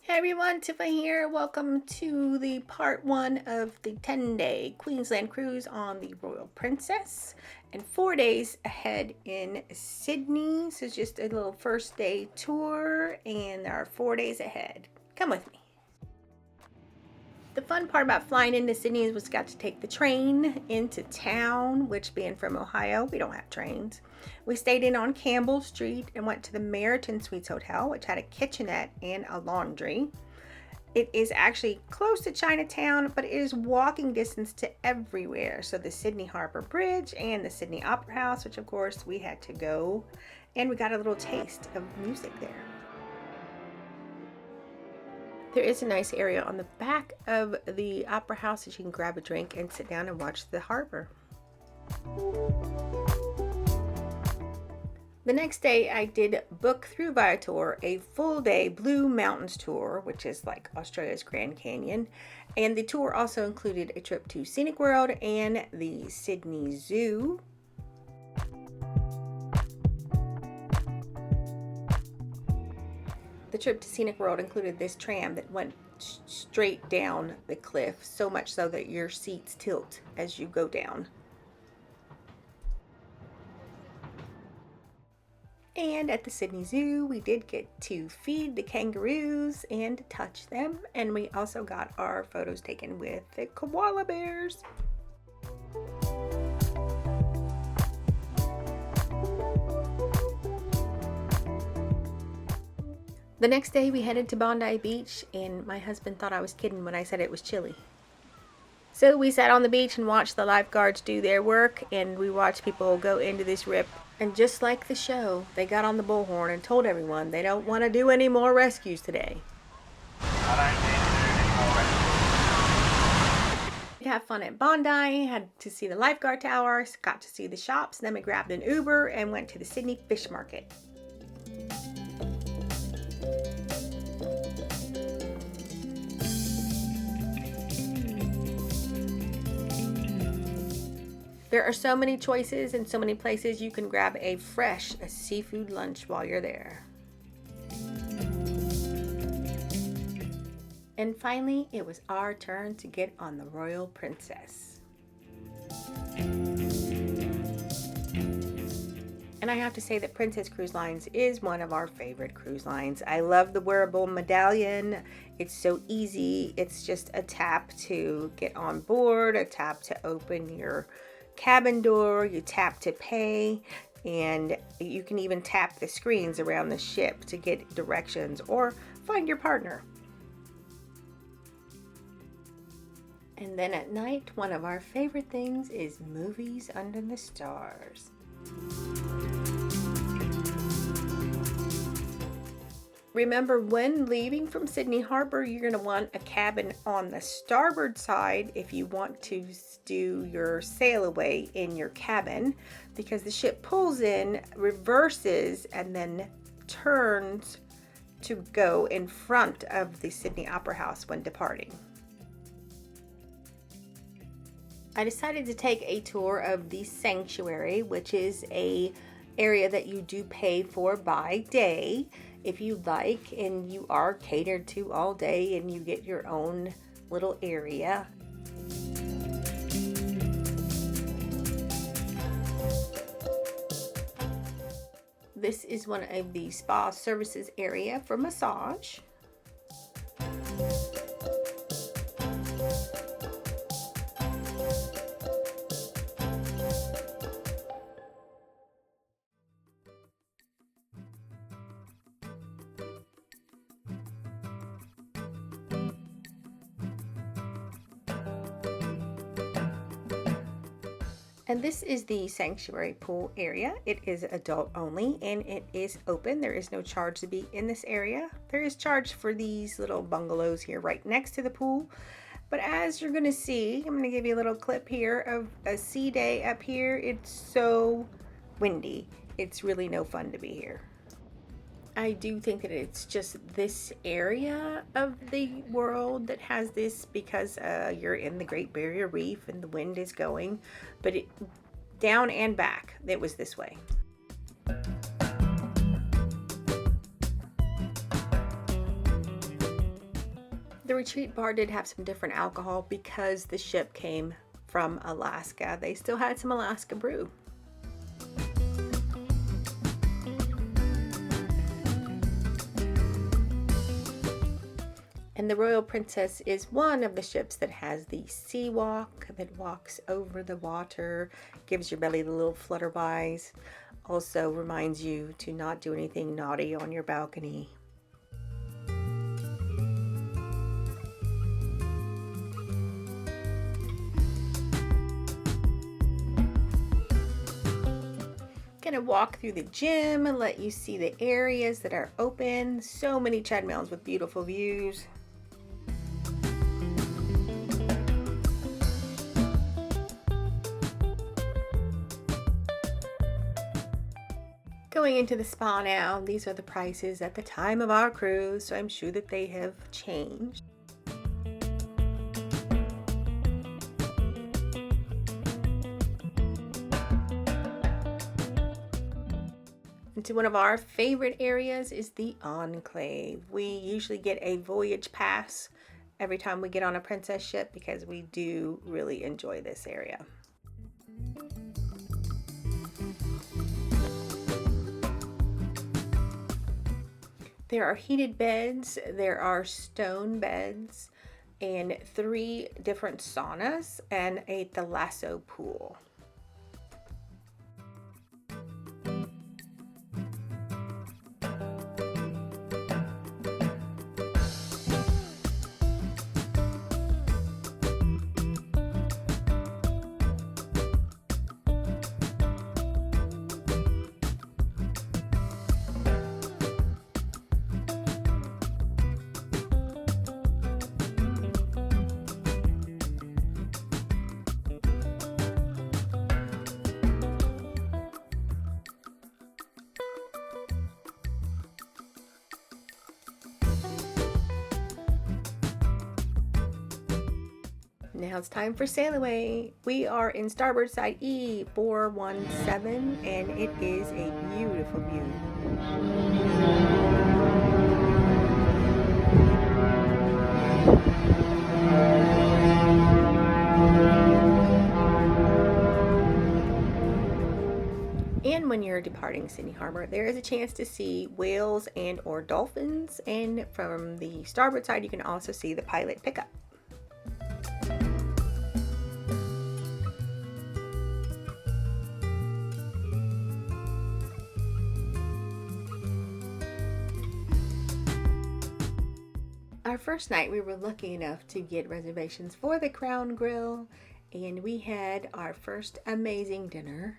Hey everyone, Tiffany here. Welcome to the part one of the 10-day Queensland cruise on the Royal Princess and 4 days ahead in Sydney. So it's just a little first day tour and there are 4 days ahead. Come with me. The fun part about flying into Sydney was got to take the train into town, which being from Ohio, we don't have trains. We stayed in on Campbell Street and went to the Meriton Suites Hotel, which had a kitchenette and a laundry. It is actually close to Chinatown, but it is walking distance to everywhere. So the Sydney Harbour Bridge and the Sydney Opera House, which of course we had to go, and we got a little taste of music there. There is a nice area on the back of the Opera House that you can grab a drink and sit down and watch the harbor. The next day I did book through Viator a full day Blue Mountains tour, which is like Australia's Grand Canyon. And the tour also included a trip to Scenic World and the Sydney Zoo. The trip to Scenic World included this tram that went straight down the cliff, so much so that your seats tilt as you go down. And at the Sydney Zoo, we did get to feed the kangaroos and touch them, and we also got our photos taken with the koala bears. The next day we headed to Bondi Beach, and my husband thought I was kidding when I said it was chilly. So we sat on the beach and watched the lifeguards do their work, and we watched people go into this rip. And just like the show, they got on the bullhorn and told everyone they don't want to do any more rescues today. We had fun at Bondi, had to see the lifeguard towers, got to see the shops, then we grabbed an Uber and went to the Sydney Fish Market. There are so many choices and so many places you can grab a fresh seafood lunch while you're there. And finally, it was our turn to get on the Royal Princess. And I have to say that Princess Cruise Lines is one of our favorite cruise lines. I love the wearable medallion. It's so easy. It's just a tap to get on board, a tap to open your cabin door, you tap to pay, and you can even tap the screens around the ship to get directions or find your partner. And then at night, one of our favorite things is movies under the stars. Remember, when leaving from Sydney Harbour, you're going to want a cabin on the starboard side if you want to do your sail away in your cabin, because the ship pulls in, reverses, and then turns to go in front of the Sydney Opera House when departing. I decided to take a tour of the sanctuary, which is a area that you do pay for by day if you like, and you are catered to all day and you get your own little area. This is one of the spa services area for massage. And this is the sanctuary pool area. It is adult only and it is open. There is no charge to be in this area. There is charge for these little bungalows here right next to the pool. But as you're gonna see, I'm gonna give you a little clip here of a sea day up here. It's so windy. It's really no fun to be here. I do think that it's just this area of the world that has this, because you're in the Great Barrier Reef and the wind is going, but down and back, it was this way. The retreat bar did have some different alcohol because the ship came from Alaska. They still had some Alaska brew. And the Royal Princess is one of the ships that has the sea walk that walks over the water, gives your belly the little flutterbys, also reminds you to not do anything naughty on your balcony. Gonna walk through the gym and let you see the areas that are open. So many treadmills with beautiful views. Going into the spa now. These are the prices at the time of our cruise, so I'm sure that they have changed. Into one of our favorite areas is the Enclave. We usually get a voyage pass every time we get on a princess ship because we do really enjoy this area. There are heated beds, there are stone beds, and 3 different saunas and a thalasso pool. Now it's time for sail away. We are in starboard side E417 and it is a beautiful view. And when you're departing Sydney Harbor, there is a chance to see whales and or dolphins, and from the starboard side you can also see the pilot pickup. Our first night we were lucky enough to get reservations for the Crown Grill, and we had our first amazing dinner.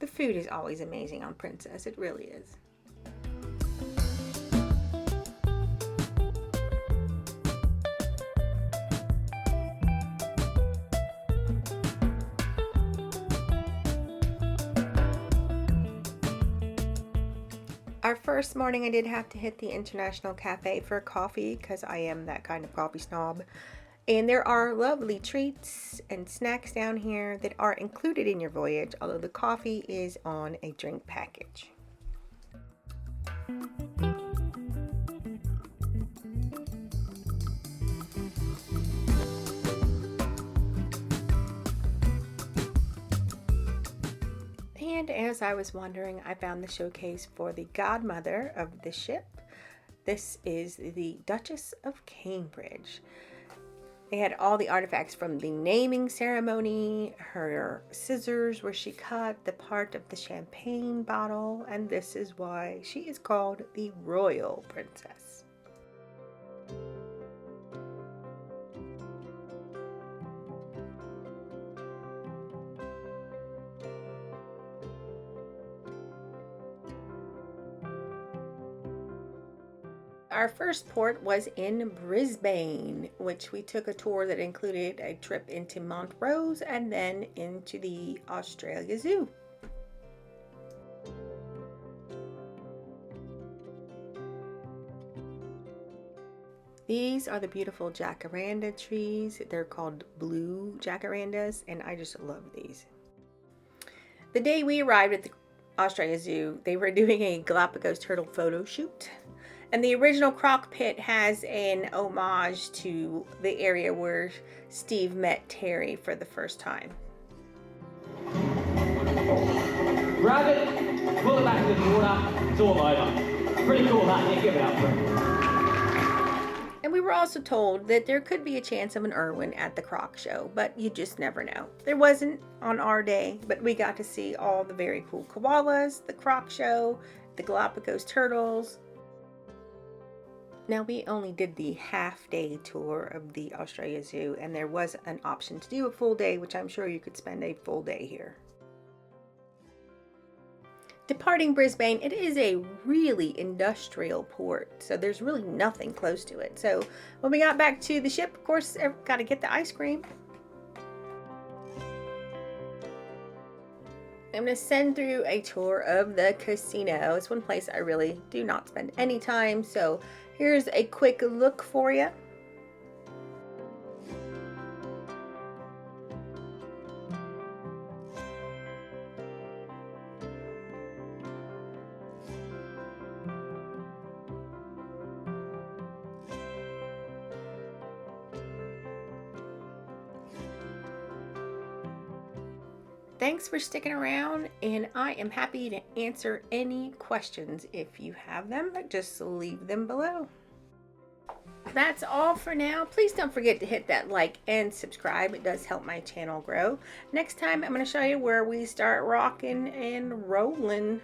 The food is always amazing on Princess, it really is. Our first morning I did have to hit the International Cafe for coffee because I am that kind of coffee snob. And there are lovely treats and snacks down here that are included in your voyage, although the coffee is on a drink package. And as I was wandering, I found the showcase for the godmother of the ship. This is the Duchess of Cambridge. They had all the artifacts from the naming ceremony, her scissors where she cut the part of the champagne bottle, and this is why she is called the Royal Princess. Our first port was in Brisbane, which we took a tour that included a trip into Montrose and then into the Australia Zoo. These are the beautiful jacaranda trees. They're called blue jacarandas, and I just love these. The day we arrived at the Australia Zoo, they were doing a Galapagos turtle photo shoot. And the original crock pit has an homage to the area where Steve met Terry for the first time. Grab it, pull it back into the water, it's all over. Pretty cool that, yeah, give it up for it. And we were also told that there could be a chance of an Irwin at the croc show, but you just never know. There wasn't on our day, but we got to see all the very cool koalas, the croc show, the Galapagos turtles. Now, we only did the half-day tour of the Australia Zoo, and there was an option to do a full day, which I'm sure you could spend a full day here. Departing Brisbane, it is a really industrial port, so there's really nothing close to it. So when we got back to the ship, of course, got to get the ice cream. I'm going to send through a tour of the casino. It's one place I really do not spend any time, so here's a quick look for you. Thanks for sticking around, and I am happy to answer any questions. If you have them, just leave them below. That's all for now. Please don't forget to hit that like and subscribe. It does help my channel grow. Next time, I'm going to show you where we start rocking and rolling.